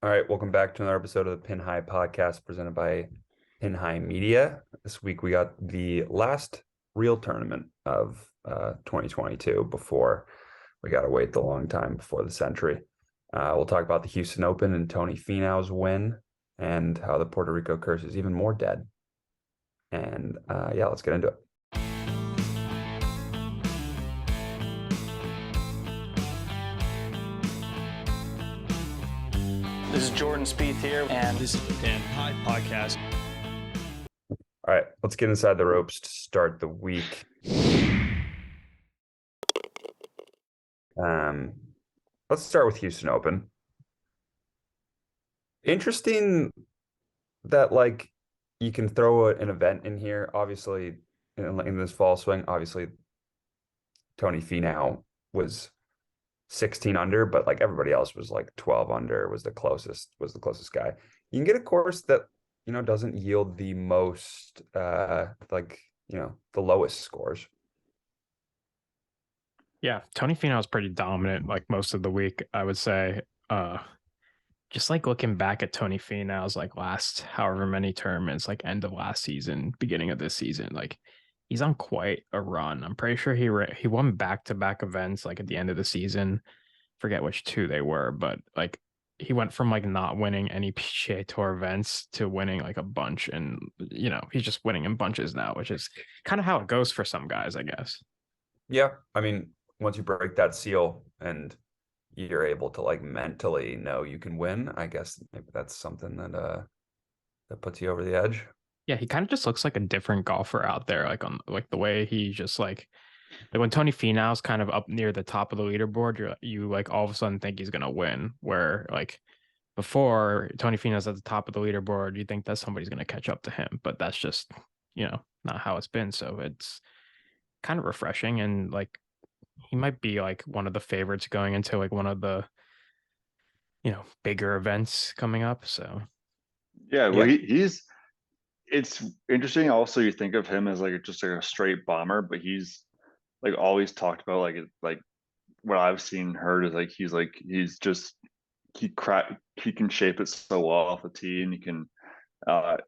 All right, welcome back to another episode of the Pin High Podcast presented by Pin High Media. This week we got the last real tournament of 2022 before we got to wait the long time before the century. We'll talk about the Houston Open and Tony Finau's win and how the Puerto Rico curse is even more dead. And yeah, let's get into it. This is Jordan Spieth here, and this is the Pin High Podcast. All right, let's get inside the ropes to start the week. Let's start with Houston Open. Interesting that you can throw an event in here. Obviously, in this fall swing, obviously Tony Finau was 16 under, but everybody else was 12 under, was the closest guy. You can get a course that doesn't yield the most the lowest scores. Yeah, Tony Finau is pretty dominant most of the week, I would say. Just looking back at Tony Finau's last however many tournaments, end of last season, beginning of this season, he's on quite a run. I'm pretty sure he won back-to-back events at the end of the season. Forget which two they were, but he went from not winning any PGA Tour events to winning a bunch, and he's just winning in bunches now, which is kind of how it goes for some guys, I guess. Yeah, I mean, once you break that seal and you're able to mentally know you can win, I guess maybe that's something that puts you over the edge. Yeah, he kind of just looks like a different golfer out there, on the way he just when Tony Finau's kind of up near the top of the leaderboard, you all of a sudden think he's gonna win. Where before Tony Finau's at the top of the leaderboard, you think that somebody's gonna catch up to him, but that's just not how it's been. So it's kind of refreshing, and he might be one of the favorites going into one of the bigger events coming up. So yeah, well, he's. It's interesting. Also, you think of him as just a straight bomber, but he's always talked about what I've seen and heard is he can shape it so well off the tee, and he can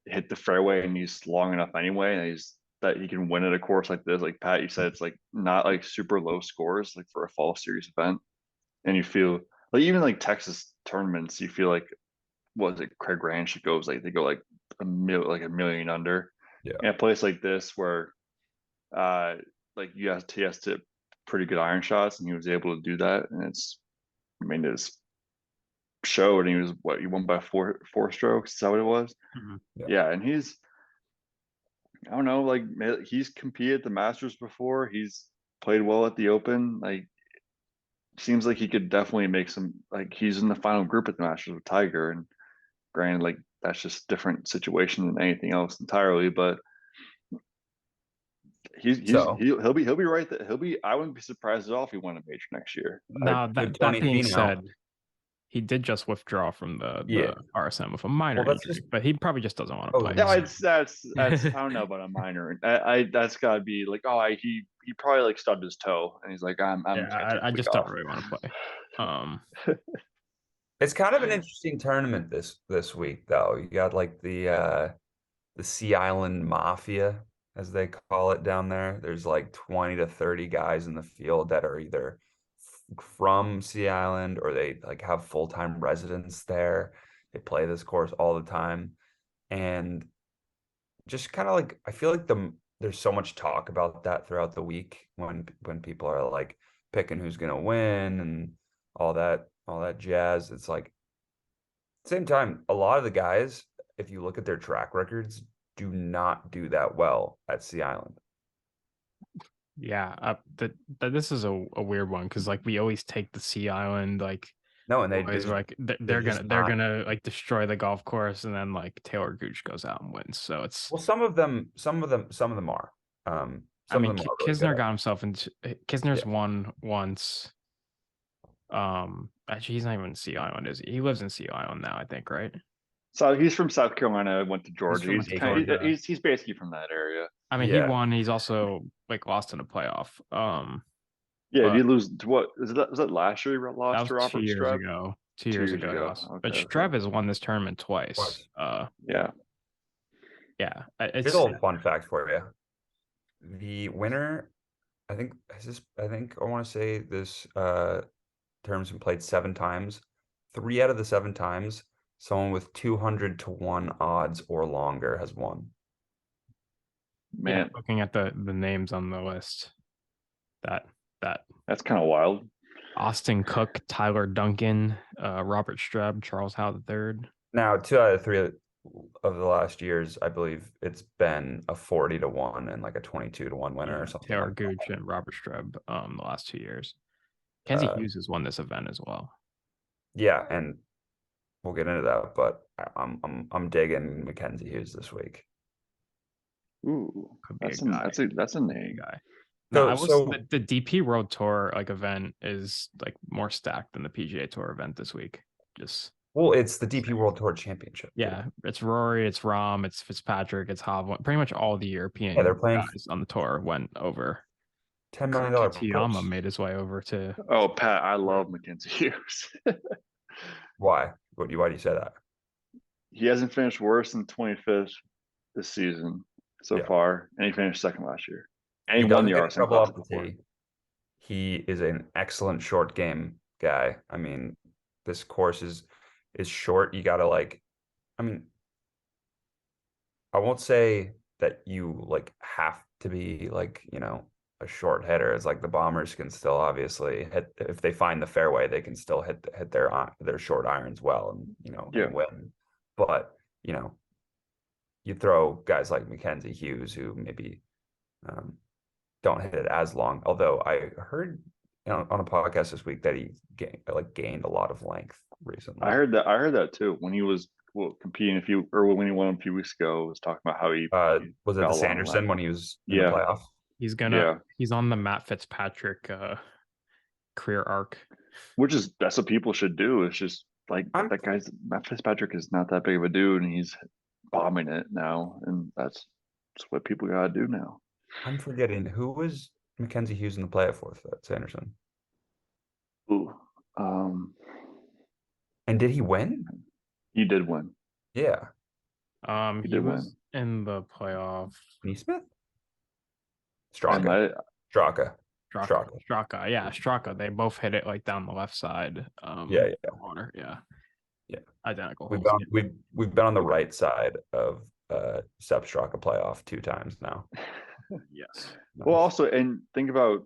hit the fairway, and he's long enough anyway, and that he can win at a course like this. Like Pat, you said, it's not super low scores for a fall series event, and you feel even Texas tournaments, you feel what is it, Craig Ranch, it goes they go a million under. Yeah. In a place like this where he has to pretty good iron shots, and he was able to do that, and it's showed, and he won by four strokes. Is that what it was? Mm-hmm. Yeah, and he's, I don't know, he's competed at the Masters before. He's played well at the Open. Seems like he could definitely make some. He's in the final group at the Masters with Tiger, and granted, that's just a different situation than anything else entirely. But he'll be right there. I wouldn't be surprised at all if he won a major next year. Now that being said, he did just withdraw from the RSM with a minor injury, but he probably just doesn't want to play. No, that's I don't know about a minor. That's gotta be he probably stubbed his toe, and he's I just don't really want to play. It's kind of an interesting tournament this week, though. You got the Sea Island Mafia, as they call it down there. There's 20 to 30 guys in the field that are either from Sea Island or they have full-time residence there. They play this course all the time, and just kind of I feel there's so much talk about that throughout the week when people are picking who's gonna win and all that jazz. It's same time, a lot of the guys, if you look at their track records, do not do that well at Sea Island. Yeah, this is a weird one because we always take the Sea Island no, and they're gonna destroy the golf course, and then Taylor Gooch goes out and wins. So it's some of them are. Kisner got himself into Kisner's won once. Actually, he's not even in Sea Island, is he? He lives in Sea Island now, I think, right? So he's from South Carolina, went to Georgia. He's basically from that area. I mean, he won. He's also lost in a playoff. Yeah, did he lose to what? Was that last year? He lost to Robert 2 years Streb? ago. 2 years 2 years ago he ago. lost. Okay, But okay. Streb has won this tournament twice. Twice. Yeah. Yeah, Here's it's a little fun fact for you. The winner, I think, I want to say this term's been played 7 times. 3 out of the 7 times, someone with 200 to 1 odds or longer has won. yeah. Man, Looking at the names on the list, that that's kind of wild. Austin Cook, Tyler Duncan, Robert Streb, Charles Howe III. Now, 2 out of 3 of the last years, I believe it's been a 40 to 1 and like a 22 to 1 winner or something Taylor like Gooch that. and Robert Streb, the last 2 years. Kenzie Hughes has won this event as well. Yeah, and we'll get into that, but I'm digging Mackenzie Hughes this week. Ooh, Could be that's a guy. a name. Guy. No, So the DP World Tour like event is like more stacked than the PGA Tour event this week. Just well, it's the DP World Tour Championship. yeah, it's Rory, it's Rahm, it's Fitzpatrick, it's Hovland. Pretty much all the European they're playing guys on the tour went over. $10 million Kitayama purse. made his way over to. Oh, Pat, I love Mackenzie Hughes. Why? Why do you say that? He hasn't finished worse than 25th this season so Yeah. far, and he finished second last year. And He he won won't the get in RSM trouble off Classic the before. tee. He is an excellent short game guy. I mean, this course is short. You gotta I mean, I won't say that you have to be a short hitter. It's like the Bombers can still obviously hit if they find the fairway, they can still hit their short irons well and Yeah. and win. But you throw guys like Mackenzie Hughes who maybe don't hit it as long. Although I heard on a podcast this week that he gained a lot of length recently. I heard that too. When he was competing when he won a few weeks ago, was talking about how he was it got the a long Sanderson length. when he was in Yeah. the playoff? He's on the Matt Fitzpatrick career arc. That's what people should do. It's just like Matt Fitzpatrick is not that big of a dude, and he's bombing it now, and that's what people gotta do now. I'm forgetting who was Mackenzie Hughes in the playoff with at Sanderson. Ooh, And did he win? he did win. Yeah. He was in the playoff. Neesmith? Straka. Straka. Yeah, Straka. They both hit it like down the left side. Yeah. Water. Yeah. Yeah. Identical. We've been on the right side of Sepp Straka playoff 2 times now. Yes. Well, also, and think about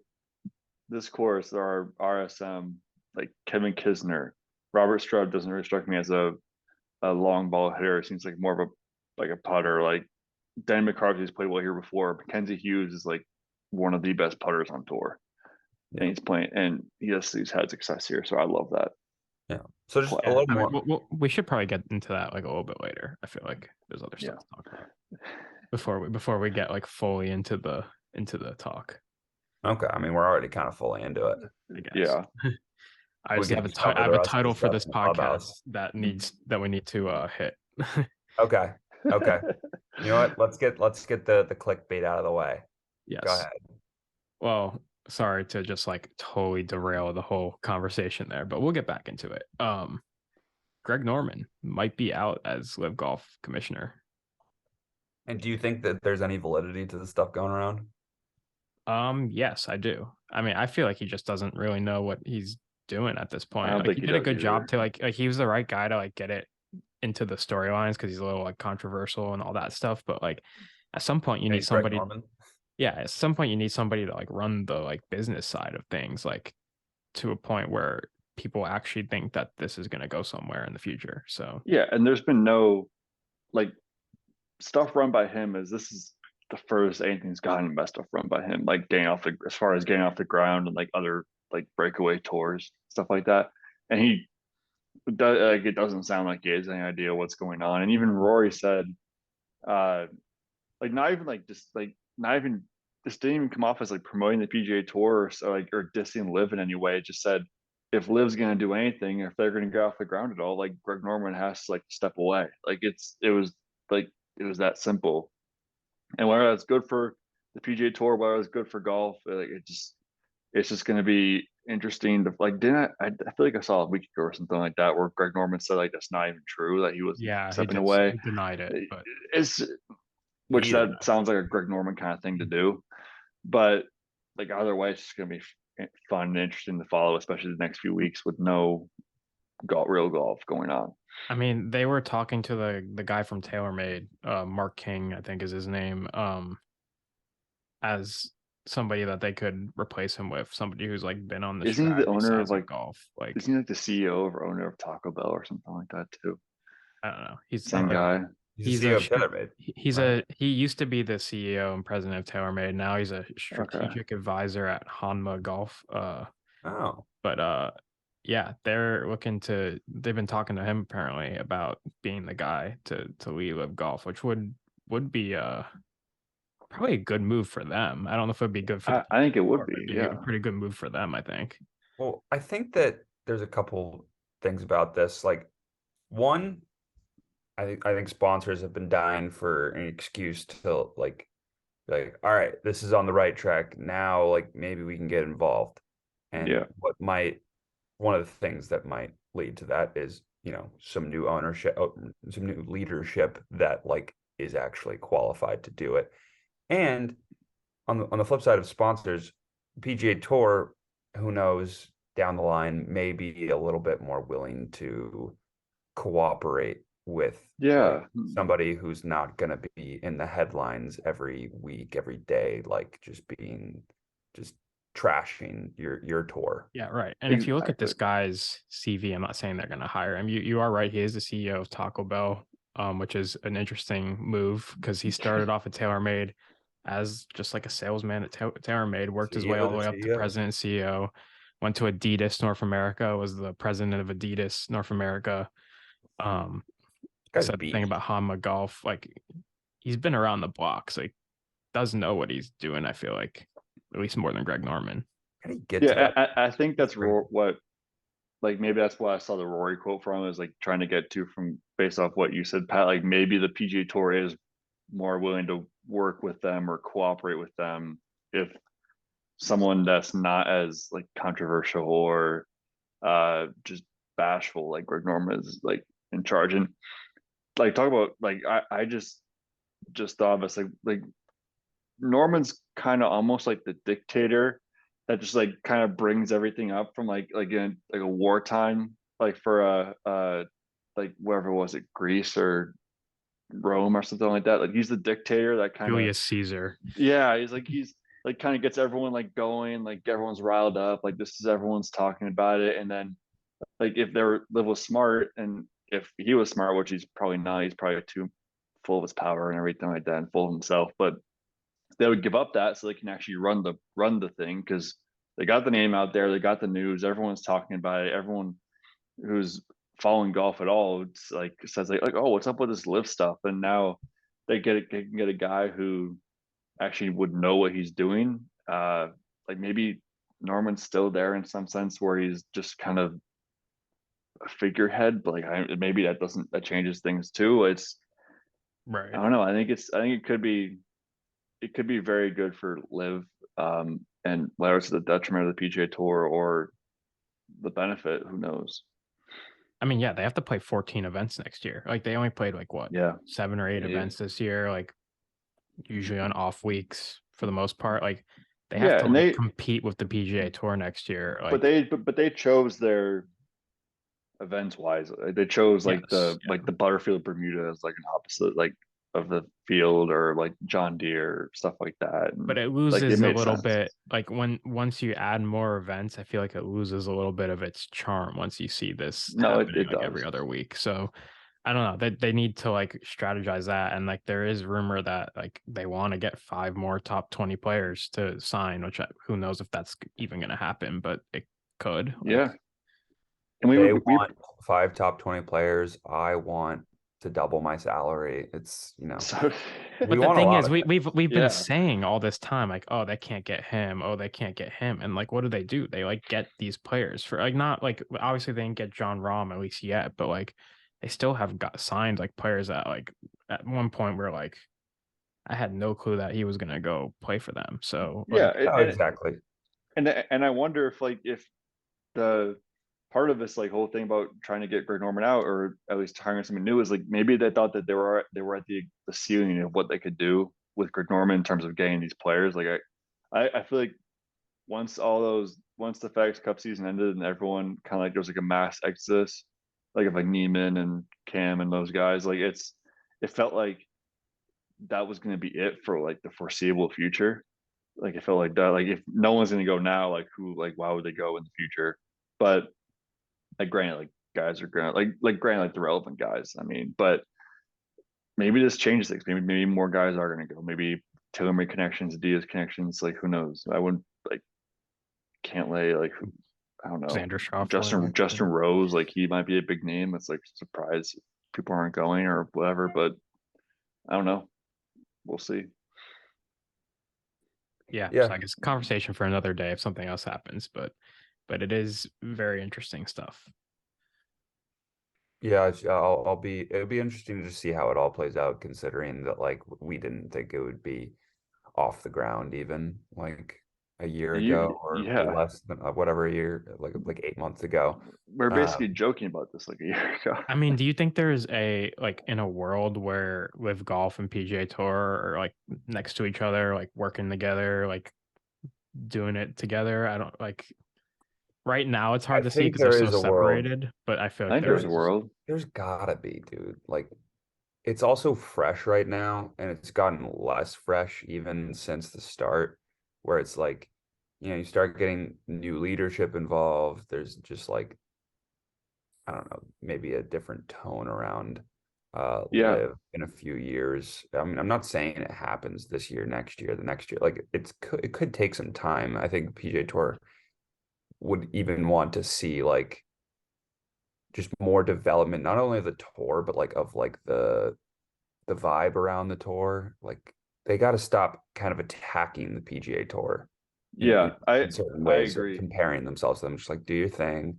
this course. There are RSM like Kevin Kisner, Robert Streb doesn't really strike me as a long ball hitter. It seems like more of a putter. Like Dan McCarthy's played well here before. Mackenzie Hughes is like one of the best putters on tour, and he's playing, and he's had success here. So I love that. Yeah. So just a little more. We should probably get into that like a little bit later. I feel like there's other stuff to talk about before we get like fully into the talk. Okay. I mean, we're already kind of fully into it. I guess. Yeah. I have a title for this podcast that we need to hit. Okay. You know what? Let's get the clickbait out of the way. Yes. Go ahead. Well, sorry to just like totally derail the whole conversation there, but we'll get back into it. Greg Norman might be out as LIV Golf commissioner. And do you think that there's any validity to the stuff going around? Yes, I do. I mean, I feel like he just doesn't really know what he's doing at this point. I don't Like think he he did a does good job either. to like he was the right guy to like get it into the storylines because he's a little like controversial and all that stuff. But like at some point you need somebody. Yeah, at some point you need somebody to like run the like business side of things, like to a point where people actually think that this is going to go somewhere in the future. So yeah, and there's been no like stuff run by him this is the furthest anything's gotten best stuff run by him, like as far as getting off the ground and like other like breakaway tours, stuff like that. And he does like it doesn't sound like he has any idea what's going on. And even Rory said, like not even this didn't even come off as like promoting the PGA Tour or dissing LIV in any way. It just said if LIV's going to do anything, if they're going to get off the ground at all, like Greg Norman has to like step away. Like it was that simple. And whether that's good for the PGA Tour, whether it's good for golf, like it's just going to be interesting to like. Didn't I feel like I saw a week ago or something like that where Greg Norman said like that's not even true, that he wasn't Yeah, he stepping did. away. He denied it, but It's which He did that sounds like a Greg Norman kind of thing to do, but like either way, it's just going to be fun and interesting to follow, especially the next few weeks with no real golf going on. I mean, they were talking to the guy from TaylorMade, Mark King, I think is his name, as somebody that they could replace him with, somebody who's like been on the Isn't he the strategy owner of sides of like? golf. Like, Isn't he like the CEO or owner of Taco Bell or something like that too? I don't know. He's Same guy. He's he's the a CEO of TaylorMade. he's right? he used to be the CEO and president of TaylorMade. Now he's a Okay. strategic advisor at Hanma Golf. Oh, But yeah, they've been talking to him apparently about being the guy to lead LIV Golf, which would be probably a good move for them. I don't know if it'd be good for the I think it would tour, but be. it'd be a Yeah. pretty good move for them, I think. well, I think that there's a couple things about this. Like, one, I think sponsors have been dying for an excuse to all right, this is on the right track now. Like maybe we can get involved. And Yeah. one of the things that might lead to that is some new ownership, some new leadership that like is actually qualified to do it. And on the flip side of sponsors, PGA Tour, who knows, down the line may be a little bit more willing to cooperate with like Yeah. somebody who's not going to be in the headlines every week, every day, like just trashing your tour. Yeah, right. And if you look at Exactly. this guy's CV, I'm not saying they're going to hire him. You are right. He is the CEO of Taco Bell, which is an interesting move because he started off at TaylorMade as just like a salesman at TaylorMade, worked his way CEO all to the way up to CEO. president and CEO, went to Adidas North America, was the president of Adidas North America. Um, This guy's Said the thing beast. about Hanma Golf, like he's been around the block, so he does know what he's doing. I feel like at least more than Greg Norman. How did he get to Yeah. that? I think that's Crazy. what like maybe that's what I saw the Rory quote from, is like trying to get to from based off what you said, Pat. Like maybe the PGA Tour is more willing to work with them or cooperate with them if someone that's not as like controversial or just bashful like Greg Norman is like in charge. And like talk about like I just thought of us like Norman's kind of almost like the dictator that just like kind of brings everything up from like in like a wartime, like for like wherever was it, Greece or Rome or something like that. Like he's the dictator that kind of, Julius Caesar. yeah, he's like kind of gets everyone like going, like everyone's riled up, like this is everyone's talking about it. And then like if Liv was smart, and if he was smart, which he's probably not, he's probably too full of his power and everything like that and full of himself, but they would give up that so they can actually run the thing, because they got the name out there, they got the news, everyone's talking about it, everyone who's following golf at all, it's like says like oh, what's up with this LIV stuff, and now they can get a guy who actually would know what he's doing. Like maybe Norman's still there in some sense where he's just kind of a figurehead, but like maybe that changes things too. Right. I don't know. I think it could be very good for LIV, and whether it's the detriment of the PGA Tour or the benefit, who knows? I mean, yeah, they have to play 14 events next year. Like they only played like what, Yeah, 7 or 8 Yeah. events this year, like usually on off weeks for the most part. Like they have yeah, to and like compete with the PGA Tour next year. but Like they chose their events wise. They chose yes, like the Butterfield Bermuda as like an opposite like of the field, or like John Deere, stuff like that, but and it like it loses a made little sense. bit like once you add more events, I feel like it loses a little bit of its charm once you see this No, happening it like every does. other week. So I don't know. They need to like strategize that. And like there is rumor that like they want to get 5 more top 20 players to sign, which who knows if that's even going to happen, but it could. Like Yeah, and They want 5 top 20 players. I want to double my salary. so We but the want a thing lot is, of things. we've been yeah. saying all this time, like, oh, they can't get him. Oh, they can't get him. And like, what do? They like get these players for like not like obviously they didn't get John Rahm at least yet, but like they still have got signed like players that like at one point were like I had no clue that he was gonna go play for them. So Yeah, like Oh, exactly. And I wonder if like if the part of this like whole thing about trying to get Greg Norman out or at least hiring someone new is like maybe they thought that they were at the ceiling of what they could do with Greg Norman in terms of getting these players. Like I feel like once the FedEx Cup season ended and everyone kind of like there was like a mass exodus, like of like Neiman and Cam and those guys, like it felt like that was going to be it for like the foreseeable future. Like it felt like that. Like if no one's going to go now, like who, like why would they go in the future? But like granted, like guys are gonna like granted like the relevant guys. I mean, but maybe this changes things. Maybe more guys are going to go. Maybe Taylor connections, Diaz connections. Like who knows? I wouldn't like can't lay like I don't know. Xander Schauffele, Justin Rose, like he might be a big name. It's like surprise people aren't going or whatever. But I don't know. We'll see. Yeah, Yeah. so I guess conversation for another day if something else happens, but it is very interesting stuff. Yeah, it'll be interesting to see how it all plays out, considering that like we didn't think it would be off the ground even like a year ago or Yeah, less than whatever a year, like 8 months ago. we're basically Um, joking about this like a year ago. I mean, do you think there's a like in a world where LIV Golf and PGA Tour are like next to each other, like working together, like doing it together? I don't like right now it's I hard to see think because they're there so is a world. separated, but I feel I like think there's there a is. world. There's gotta be, dude. Like it's also fresh right now, and it's gotten less fresh even since the start, where it's like, you start getting new leadership involved. There's just like, I don't know, maybe a different tone around Yeah, live in a few years. I mean, I'm not saying it happens this year, next year, the next year. Like it could take some time. I think PGA Tour would even want to see like just more development, not only of the tour, but like of like the vibe around the tour. Like they got to stop kind of attacking the PGA Tour yeah, in certain I ways, agree. comparing themselves to them. Just like do your thing,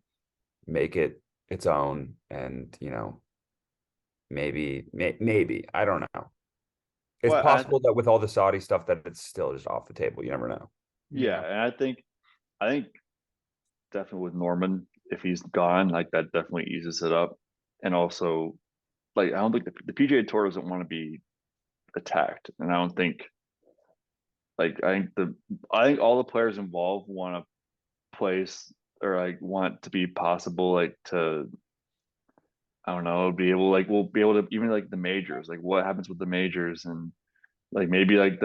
make it its own, and maybe I don't know. It's Well, possible that with all the Saudi stuff that it's still just off the table. You never know. yeah, Yeah. and I think definitely with Norman, if he's gone, like that definitely eases it up. And also, like I don't think the PGA Tour doesn't want to be attacked, and I don't think like I think all the players involved want to place or like want to be possible like to I don't know be able like we'll be able to even like the majors like what happens with the majors and like maybe like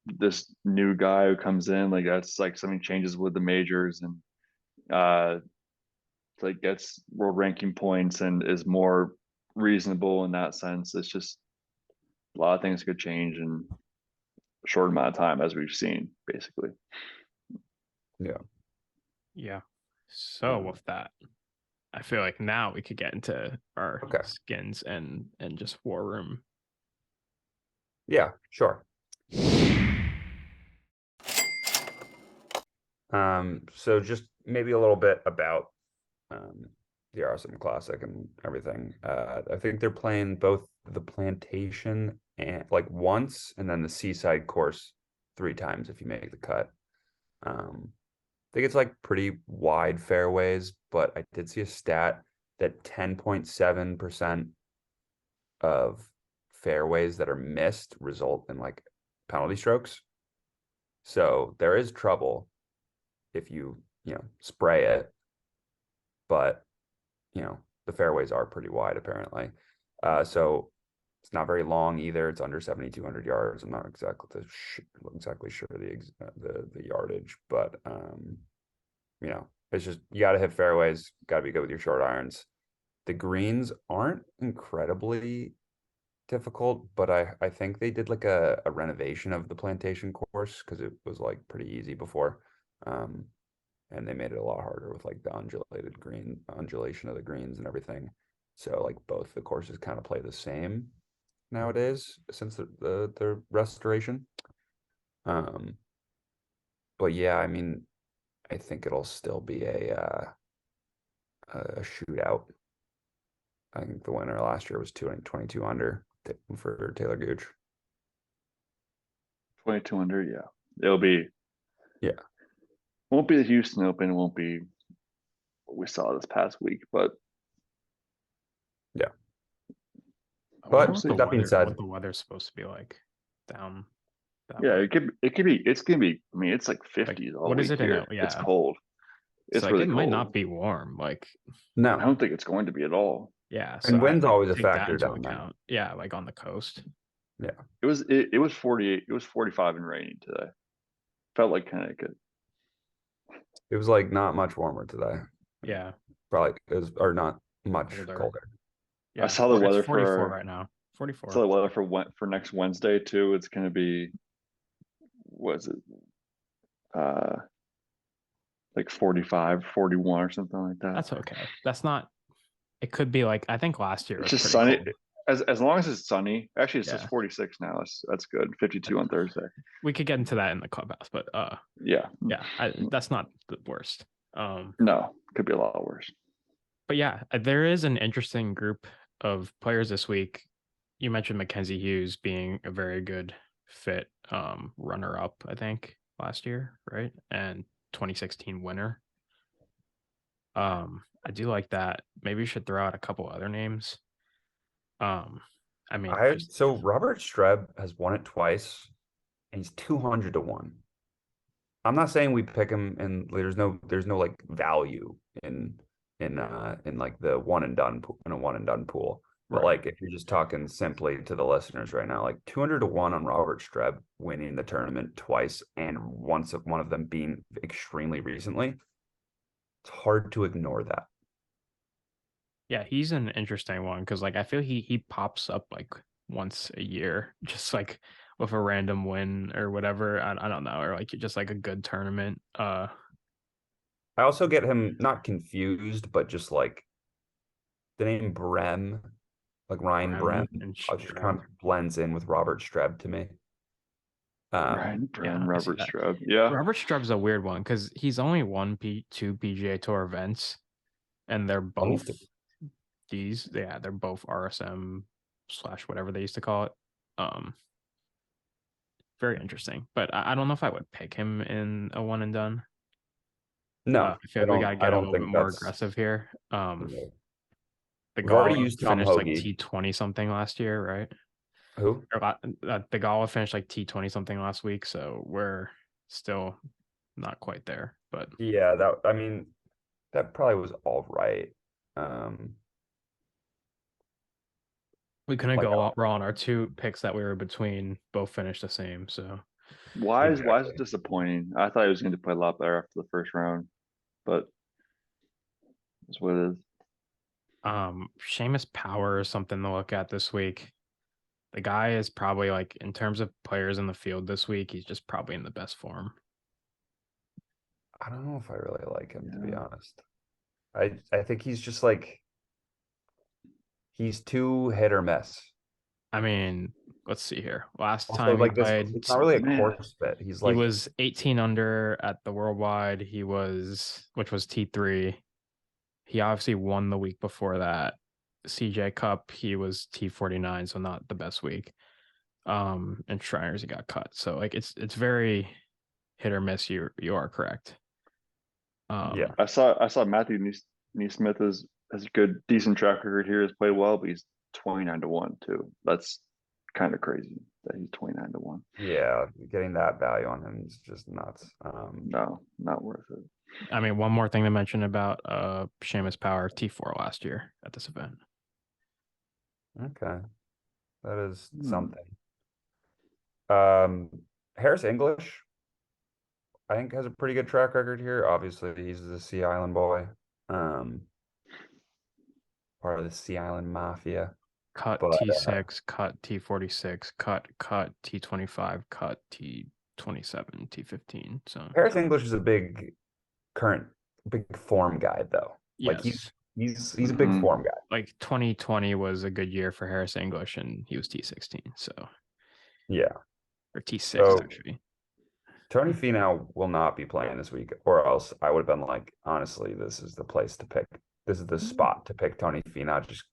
this new guy who comes in like that's like something changes with the majors and uh like gets world ranking points and is more reasonable in that sense. It's just a lot of things could change in a short amount of time, as we've seen, basically. Yeah. Yeah. So with that, I feel like now we could get into our Okay. skins and just war room. Yeah. Sure. So just maybe a little bit about um, the RSM Classic and everything. I think they're playing both the Plantation and like once, and then the Seaside course 3 times if you make the cut. I think it's like pretty wide fairways, but I did see a stat that 10.7% of fairways that are missed result in like penalty strokes. So there is trouble if you spray it, but the fairways are pretty wide apparently. So it's not very long either. It's under 7,200 yards. I'm not exactly sure the yardage, but it's just you got to hit fairways. Got to be good with your short irons. The greens aren't incredibly difficult, but I think they did like a renovation of the Plantation course because it was like pretty easy before. And they made it a lot harder with like the undulation of the greens and everything. So like both the courses kind of play the same nowadays since the restoration. But yeah, I mean, I think it'll still be a shootout. I think the winner last year was 22 under for Taylor Gooch. 2200, yeah. It'll be Yeah. Won't be the Houston Open. Won't be what we saw this past week, but I But wonder that being said, what the weather's supposed to be like down that yeah, way. it could be. It's gonna be. I mean, it's like 50s all What is week it in here. it? It's Yeah. cold. So It's like really it might cold. not be warm. Like I no. don't think it's going to be at all. yeah. So And wind's always a take that factor into down there. account. Yeah, like on the coast. Yeah. It was 48. It was 45 and rainy today. Felt like Connecticut. It was like not much warmer today. Yeah. Probably is or not much Colder. colder. Yeah. I saw the weather it's 44 for right now. 44. saw the weather for next Wednesday too. It's going to be what is it? Like 45, 41 or something like that. That's okay. That's not. It could be like I think last year It's was just pretty sunny. cold. As long as it's sunny. Actually, it says Yeah. 46 now. That's good. 52 on Thursday. We could get into that in the clubhouse, but Yeah. yeah, that's not the worst. No, could be a lot worse. But yeah, there is an interesting group of players this week. You mentioned Mackenzie Hughes being a very good fit runner up, I think, last year, right? And 2016 winner. I do like that. Maybe you should throw out a couple other names. I mean, So Robert Streb has won it twice, and he's 200 to 1. I'm not saying we pick him, and there's no like value in like the one and done in a one and done pool. But right. like if you're just talking simply to the listeners right now, like 200 to 1 on Robert Streb winning the tournament twice, and one of them being extremely recently, it's hard to ignore that. Yeah, he's an interesting one because like I feel he pops up like once a year, just like with a random win or whatever. I don't know, or like just like a good tournament. I also get him not confused, but just like the name Brem, like Ryan Brem, and just kind of blends in with Robert Streb to me. Ryan Brem, yeah, Robert Streb. Yeah. Robert Streb's a weird one because he's only won two PGA Tour events, and they're both these. Yeah, they're both RSM / whatever they used to call it. Very interesting, but I don't know if I would pick him in a one and done. No, I feel like we gotta get a little bit more aggressive here. The We've already Gala used Tom finished like Hoagie. T20 something last year, right? Who? The Gala finished like T20 something last week, so we're still not quite there. But yeah, that probably was all right. we couldn't go raw on our two picks that we were between. Both finished the same, so why is it disappointing? I thought he was going to play a lot better after the first round, but that's what it is. Seamus Power is something to look at this week. The guy is probably like in terms of players in the field this week, he's just probably in the best form. I don't know if I really like him, to be honest. I think he's just like he's too hit or miss. I mean, let's see here. Last Also, time like he played, it's not really a course fit. He's like he was 18 under at the Worldwide. Which was T3. He obviously won the week before that. CJ Cup, he was T49, so not the best week. And Shriners, he got cut. So like it's very hit or miss. You are correct. yeah. I saw Matthew Neesmith has a good decent track record here. Has played well, but he's 29 to 1 too. That's kind of crazy that he's 29 to 1. Yeah, getting that value on him is just nuts. No, not worth it. I mean, one more thing to mention about Seamus Power, T4 last year at this event. Okay. That is something. Harris English, I think, has a pretty good track record here. Obviously, he's a Sea Island boy. Part of the Sea Island Mafia. Cut T6, cut T46, cut T25, cut T27, T15. So Harris English is a big form guy, though. Yes. Like he's a big form guy. Like 2020 was a good year for Harris English, and he was T16. So yeah, or T6 actually. Tony Finau will not be playing this week, or else I would have been like, honestly, this is the place to pick. This is the spot to pick Tony Finau, just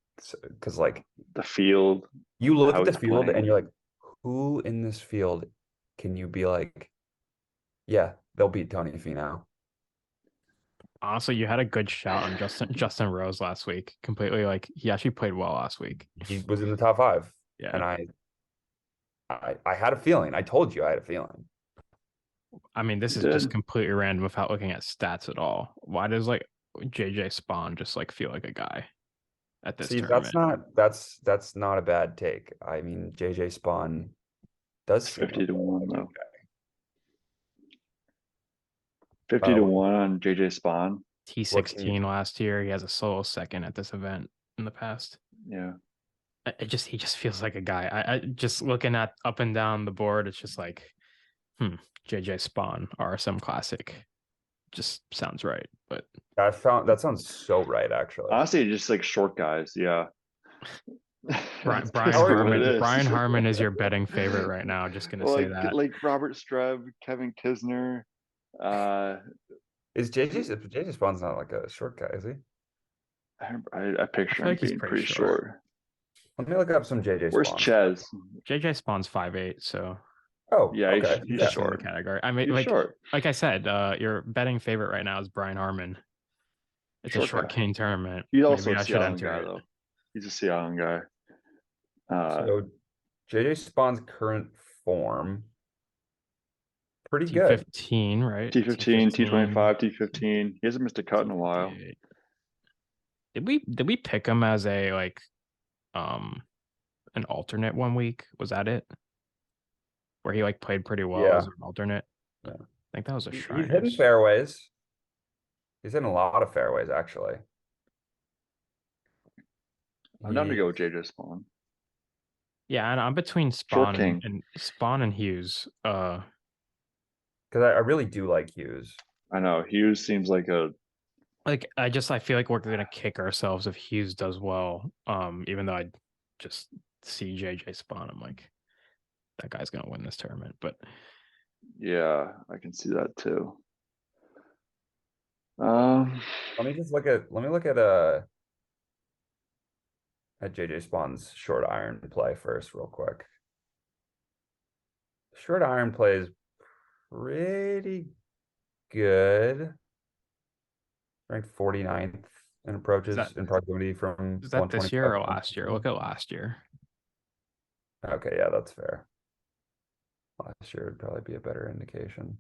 because like the field. You look at the field and you're like, who in this field can you be like, yeah, they'll beat Tony Finau? Honestly, you had a good shout on Justin Rose last week. Completely, like, he actually played well last week. He was in the top 5. Yeah. And I had a feeling. I told you I had a feeling. I mean, this is just completely random without looking at stats at all. Why does like JJ Spawn just like feel like a guy at this tournament? That's not a bad take. I mean, JJ Spawn does seem 50 to 1 like though. 50 to 1 on JJ Spawn. T16 last year. He has a solo second at this event in the past. Yeah. He just feels like a guy. I just looking at up and down the board, it's just like, JJ Spawn, RSM Classic. Just sounds right. But that sounds so right, actually. Honestly, just like short guys, yeah. Brian Harmon is your betting favorite right now. Just gonna say that. Like Robert Streb, Kevin Kisner. Is JJ Spawn's not like a short guy, is he? I picture him being pretty short. Let me look up some JJ Spawn. Where's Ches? JJ Spawn's 5'8", so. Oh, yeah, okay. He's short. Category. I mean, short. Like I said, your betting favorite right now is Brian Harmon. It's a short king tournament. He's also a Sea Island guy, though. He's a Sea Island guy. So JJ Spawn's current form, pretty good. T15, right? T15, T25, T15. He hasn't missed a cut in a while. Did we pick him as a like an alternate one week? Was that it? Where he like played pretty well as an alternate. Yeah. I think that was a Shriners. He's hitting fairways. He's hitting a lot of fairways, actually. I'm down to go with JJ Spawn. Yeah, and I'm between Spawn and Hughes. Because I really do like Hughes. I know Hughes seems like a. Like I feel like we're gonna kick ourselves if Hughes does well. Even though I just see JJ Spawn, I'm like, that guy's gonna win this tournament. But yeah, I can see that too. Let me look at JJ Spawn's short iron play first, real quick. Short iron play is pretty good. Ranked 49th in approaches in proximity from. Is that this year or last year? Look at last year. Okay, yeah, that's fair. Last year would probably be a better indication.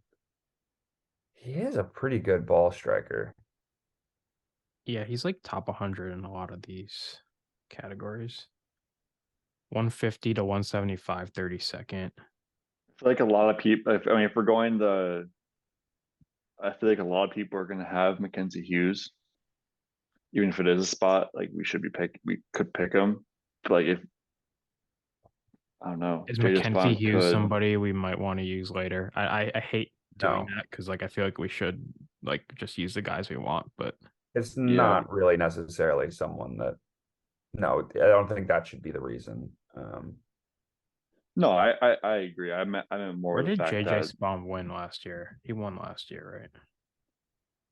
He is a pretty good ball striker. Yeah, he's like top 100 in a lot of these categories. 150 to 175, 32nd. I feel like a lot of people. If we're going I feel like a lot of people are going to have Mackenzie Hughes, even if it is a spot. Like we could pick him. But like if I don't know, is Mackenzie Hughes somebody we might want to use later? I hate doing that because like I feel like we should like just use the guys we want, but it's not really necessarily someone that. No, I don't think that should be the reason. No, I agree. I meant more. Where did JJ Spawn win last year? He won last year, right?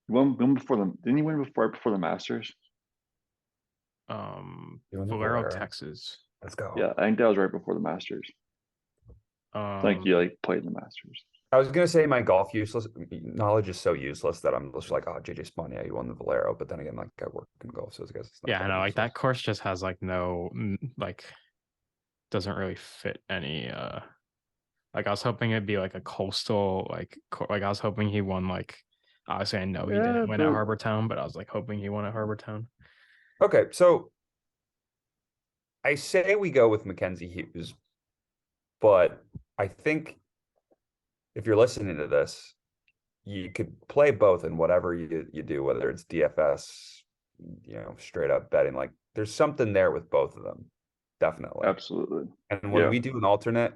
He won before didn't he win before the Masters? Valero, Texas. Let's go. Yeah, I think that was right before the Masters. Like he like played the Masters. I was gonna say my golf knowledge is so useless that I'm just like, oh, JJ Spawn, yeah, you won the Valero, but then again, like I work in golf, so I guess it's not. Yeah, I know. Like that course just has like no like doesn't really fit any. Like I was hoping it'd be like a coastal like I was hoping he won like. Obviously, I know he didn't win at Harbor Town, but I was like hoping he won at Harbor Town. Okay, so I say we go with Mackenzie Hughes, but I think if you're listening to this, you could play both in whatever you do, whether it's DFS, straight up betting. Like there's something there with both of them, definitely. Absolutely. And when we do an alternate,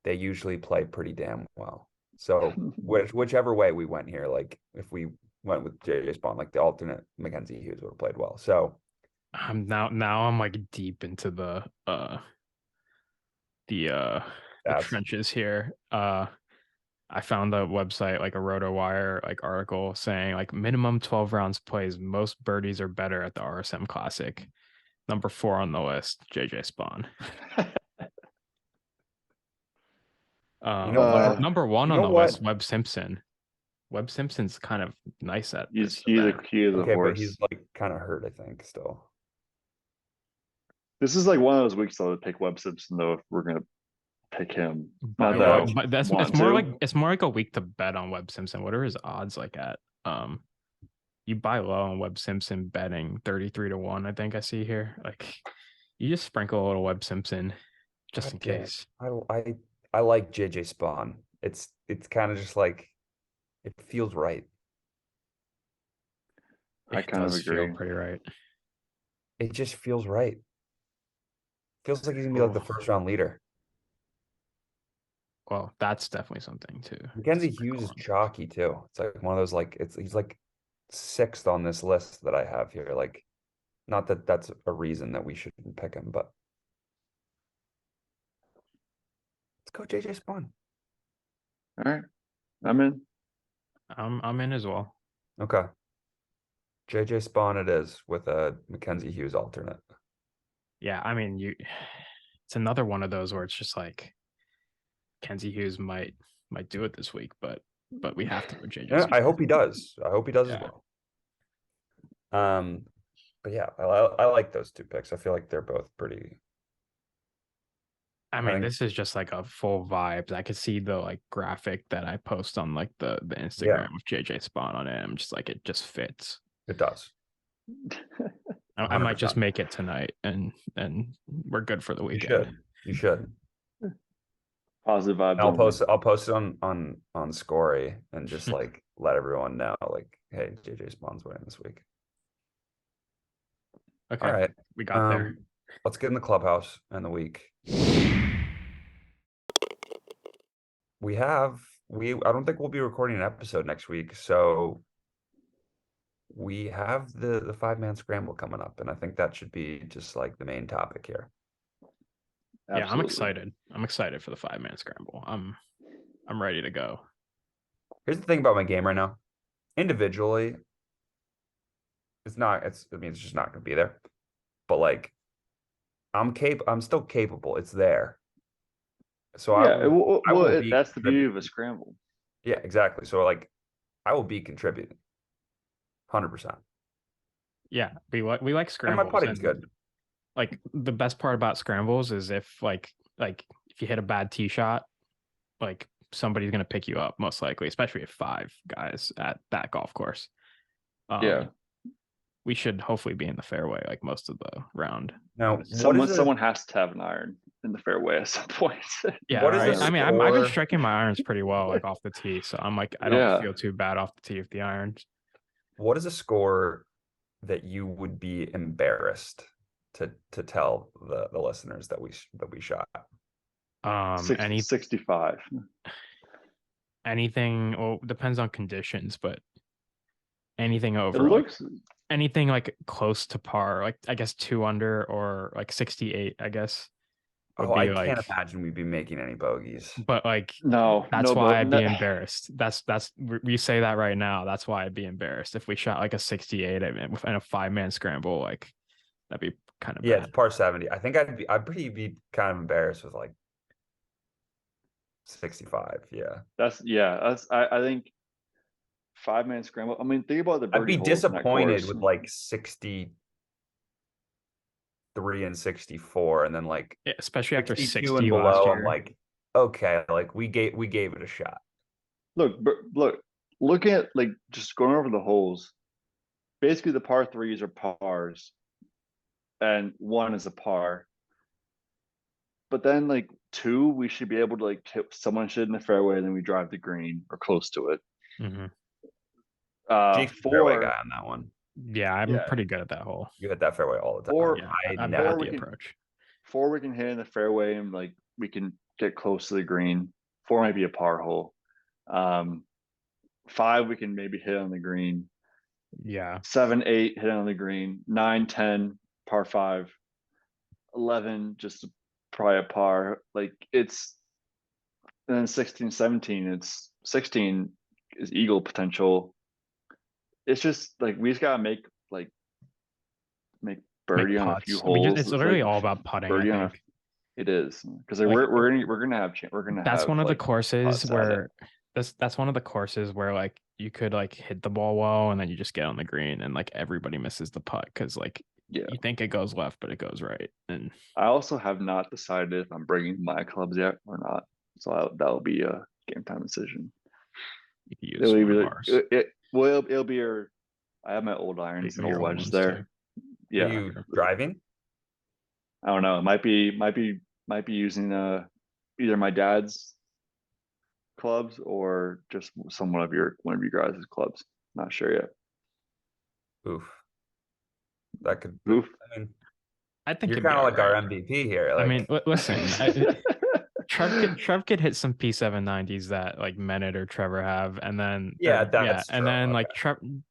they usually play pretty damn well. So whichever way we went here, like if we went with JJ Spawn, like the alternate Mackenzie Hughes would have played well. So now I'm like deep into the trenches here. I found a website like a RotoWire like article saying like minimum 12 rounds plays, most birdies are better at the RSM Classic. Number 4 on the list, JJ Spawn. Number 1 on the list, Webb Simpson. Webb Simpson's kind of nice at He's this he is a event. he is a Okay, but horse. he's like kind of hurt, I think, still. This is like one of those weeks though to pick Webb Simpson though if we're gonna pick him. Not But, that I but that's want it's more to. like it's more like a week to bet on Webb Simpson. What are his odds like at? You buy low on Webb Simpson betting 33-1, I think I see here. Like you just sprinkle a little Webb Simpson just God in damn it. case. I like JJ Spawn. It's kind of just like it feels right. I It kind of does feel agree. pretty right. It just feels right. Feels like he's gonna be like the Oh, first round leader. well, that's definitely something to Mackenzie sprinkle Hughes is on. chalky too. It's like one of those like he's like sixth on this list that I have here. Like, not that that's a reason that we shouldn't pick him, but let's go JJ Spawn. All right. I'm in. I'm in as well. Okay. JJ Spawn it is with a Mackenzie Hughes alternate. Yeah, I mean it's another one of those where it's just like Kenzie Hughes might do it this week, but we have to go JJ Yeah, I Spawn. hope he does. I hope he does as Yeah. well. But yeah, I like those two picks. I feel like they're both pretty. I I mean, think, this is just like a full vibes. I could see the like graphic that I post on like the yeah, Instagram with JJ Spawn on it. I'm just like it just fits. it does. I might just 100%. make it tonight and we're good for the You weekend. should. You should. Positive vibes And I'll only. post it on Scory and just like let everyone know, like, hey, JJ Spawn's winning this week. Okay, All right. we got there. Let's get in the clubhouse and the week. I don't think we'll be recording an episode next week, so we have the 5-man scramble coming up, and I think that should be just like the main topic here. Yeah, I'm Absolutely. excited. I'm excited for the 5-man scramble. I'm ready to go. Here's the thing about my game right now. Individually, it's just not gonna be there. But like I'm still capable. It's there. So That's the beauty of a scramble. Yeah, exactly. So like I will be contributing 100%. Yeah, we like And my scrambles. putting's good. Like the best part about scrambles is if if you hit a bad tee shot, like somebody's gonna pick you up most likely, especially if 5 guys at that golf course. Yeah. We should hopefully be in the fairway like most of the round. Now, Someone has to have an iron in the fairway at some point. Yeah, What is right. the I mean, I've been score? striking my irons pretty well, like off the tee. So I'm like, I don't Yeah. feel too bad off the tee with the irons. What is a score that you would be embarrassed to tell the listeners that we shot? 65. Anything, well, depends on conditions, but anything It over looks anything like close to par, like I guess 2 under or like 68, I guess. Would Oh, be I like, can't imagine we'd be making any bogies. but like no. that's no, why but I'd be embarrassed. That's we say that right now. That's why I'd be embarrassed if we shot like a 68 and a 5-man scramble. Like that'd be kind of Yeah, bad. it's par 70. I think I'd be kind of embarrassed with like 65. Yeah. I think 5-man scramble. I mean, think about the I'd birdie be holes in that disappointed course. with like 63 and 64, and then like Yeah, especially after 62 60 and last below. year. I'm like, okay, like we gave it a shot. Look at like just going over the holes. Basically, the par 3s are pars, and 1 is a par. But then like 2, we should be able to like hit someone should in the fairway, and then we drive the green or close to it. Mm-hmm. Jake's the fairway guy on that one. Yeah, I'm pretty good at that hole. You hit that fairway all the time. Or Yeah, I I'm never. bad at the approach. 4 we can hit in the fairway, and like we can get close to the green. 4 might be a par hole. 5 we can maybe hit on the green. Yeah. 7, 8 hit on the green. 9, 10 par 5. 11 just probably a par. Like it's, and then 16, 17. It's 16 is eagle potential. It's just like we just gotta make birdie on a few holes. It's literally like, all about putting. birdie I on think it is because Like, we're gonna have that's one of the like, courses putts at where it. that's one of the courses where like you could like hit the ball well and then you just get on the green and like everybody misses the putt because like Yeah. you think it goes left but it goes right. And I also have not decided if I'm bringing my clubs yet or not. So that'll be a game time decision. you can use It'll one of be ours. it'll be your. I have my old irons and Your old old wedges ones, there. too. Yeah, Are you driving? I don't know. It might be using either my dad's clubs or just one of your guys' clubs. Not sure yet. Oof. That could. Oof. I mean, I think you're you'd be kind of all like our right. MVP here. I Like, mean, listen, Trev could hit some P790s that like Menet or Trevor have, and then yeah, that's and true. then Okay. like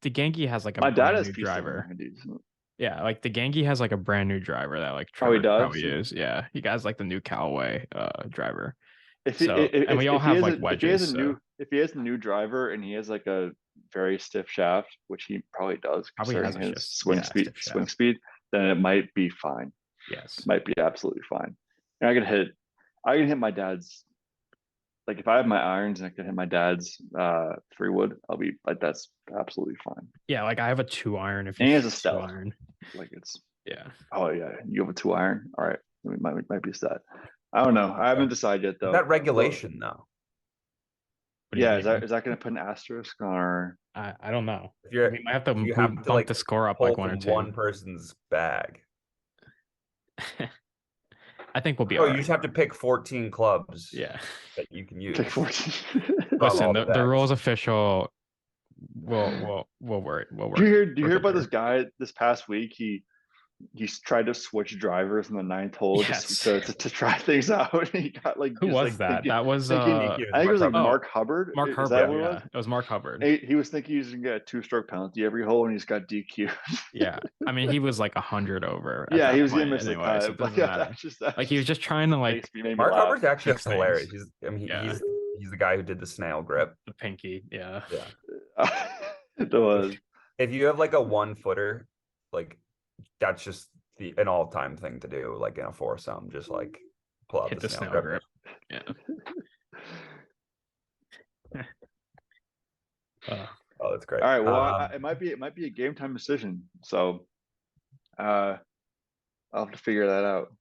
the Genki has like a My dad brand has new driver. P790s. Yeah, like the Genki has like a brand new driver that like Oh, he Trevor does? probably use. Yeah, he has like the new Callaway driver. If he So and we all if he have has like a wedges. So if he has a new driver and he has like a very stiff shaft, which he probably does probably has considering a his stiff swing shaft. speed, then it might be fine. Yes. Might be absolutely fine. And I can hit my dad's. Like if I have my irons and I can hit my dad's 3-wood, I'll be like that's absolutely fine. Yeah, like I have a 2-iron if And you he has a shoot stealth. 2-iron. Like it's Yeah. oh yeah, you have a 2-iron. All right, it might be a stat. I don't know. I haven't decided yet though. That regulation though. What do you Yeah, mean? is that going to put an asterisk on our? I don't know. If you're, We might have to if you have to bump like the score up pull like 1 or from 2. one person's bag. I think we'll be Oh, all you right. just have to pick 14 clubs Yeah. that you can use. Take 14. from Listen, all the bags. rules official we'll work. Do you hear about this guy this past week? He tried to switch drivers in the 9th hole Yes. just to try things out. And he got like Who just, was like, that? thinking, That was thinking, I I think it was like Oh, Mark Hubbard. Mark Is Hubbard. that what it Yeah, was? it was Mark Hubbard. He was thinking he was gonna get a 2-stroke penalty every hole, and he's got DQ. Yeah, I mean he was like 100 over. At Yeah, that he was point gonna miss the anyway, so cut. it But doesn't yeah, matter. that Like he was just trying to like made me Mark laugh. Hubbard's actually fix hilarious. things. He's Yeah. he's the guy who did the snail grip. the pinky. Yeah. Yeah. It was. If you have like a 1-footer, like that's just an all-time thing to do, like in a foursome, just like pull out Hit the the snail snail grip. grip. Yeah. Oh, that's great. All right. Well, it might be a game time decision. So, I'll have to figure that out.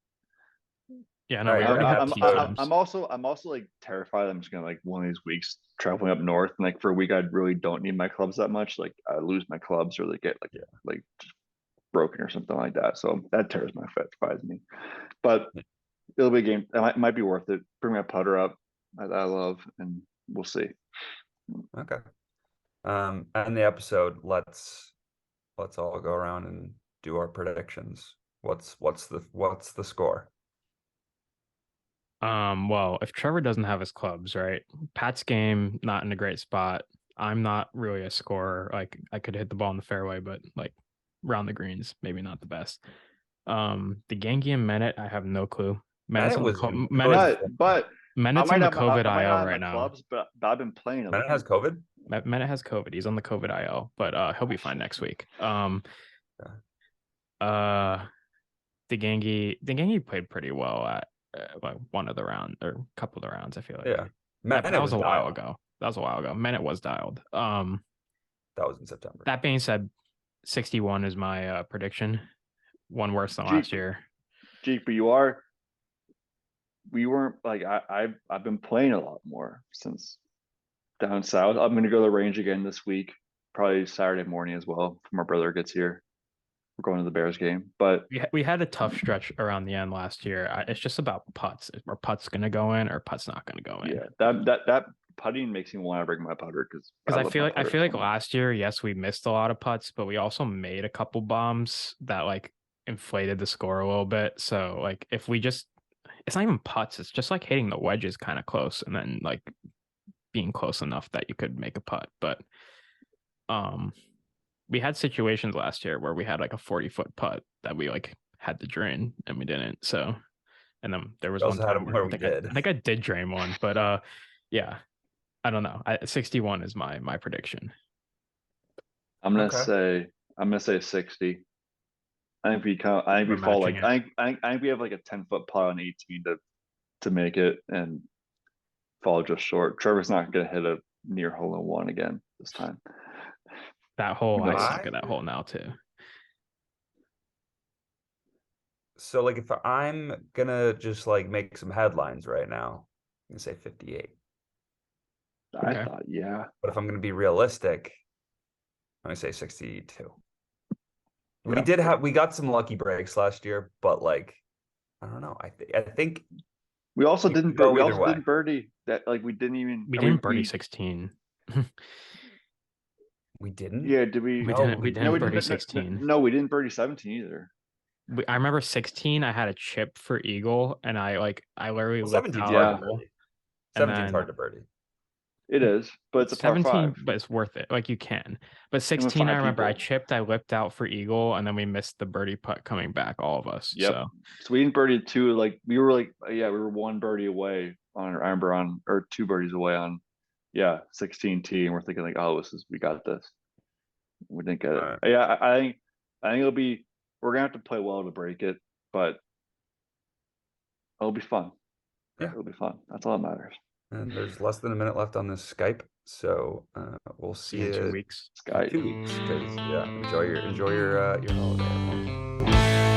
Yeah, no, All we right, already have I'm- tee I'm- times. I'm also like terrified. I'm just gonna like one of these weeks traveling up north, and like for a week, I really don't need my clubs that much. Like I lose my clubs or they get like just broken or something like that. So that tears my fits me. But it'll be a game. It might be worth it. Bring my putter up that I love, and we'll see. Okay. And the episode, let's all go around and do our predictions. What's the score? Well, if Trevor doesn't have his clubs, right? Pat's game not in a great spot. I'm not really a scorer. Like I could hit the ball in the fairway, but like round the greens, maybe not the best. The Genki and Menet, I have no clue. Menet's on but Menet's on the COVID IL right now. Clubs, but I've been playing. Menet has COVID? Menet has COVID. He's on the COVID IL, but he'll be fine next week. The Genki played pretty well at like one of the round or a couple of the rounds. I feel like that was a while ago. That was a while ago. Menet was dialed. That was in September. That being said, 61 is my prediction. One worse than last year. But we weren't like I've been playing a lot more since down south. I'm gonna go to the range again this week, probably Saturday morning as well. If my brother gets here, we're going to the Bears game. But we had a tough stretch around the end last year. It's just about putts. Are putts gonna go in or putts not gonna go in? Yeah, that putting makes me want to bring my putter because I feel like last year, yes, we missed a lot of putts, but we also made a couple bombs that like inflated the score a little bit. So like if we just, it's not even putts, it's just like hitting the wedges kind of close and then like being close enough that you could make a putt. But we had situations last year where we had like a 40-foot putt that we like had to drain and we didn't. So, and then there was one time where I think I did drain one, but yeah, I don't know. 61 is my prediction. I'm gonna say 60. I think we fall like I think we have like a 10-foot putt on 18 to make it and fall just short. Trevor's not gonna hit a near hole in one again this time. That hole, I knows? suck at that hole now too. So like if I'm gonna just like make some headlines right now, I'm gonna say 58. I Okay. thought, yeah. But if I'm gonna be realistic, I'm gonna say 62. Yeah. We got some lucky breaks last year, but like I don't know. I think We also you can didn't go we either also way. didn't birdie that, like we didn't even We I mean, didn't birdie 16. We didn't. yeah, did we We No, didn't. We we didn't we birdie didn't 16. no, we didn't birdie 17 either. I remember 16. I had a chip for eagle, and I literally Well, lipped 17's out. hard Yeah. to birdie. And 17's then hard to birdie. It is, but it's a par 17, 5. but it's worth it. Like you can. But with 16, I 5 remember I people. chipped, I lipped out for eagle, and then we missed the birdie putt coming back, all of us. Yep. So So we didn't birdie 2. Like we were like, yeah, we were 1 birdie away on. I remember on, or 2 birdies away on, 16 T, and we're thinking like, oh, we got this. We didn't get it. Alright. Yeah, I think it'll be. We're gonna have to play well to break it, but it'll be fun. Yeah. It'll be fun. That's all that matters. And there's less than a minute left on this Skype, so we'll see in 2 you weeks. Sky. in 2 weeks. Because enjoy your holiday, everyone.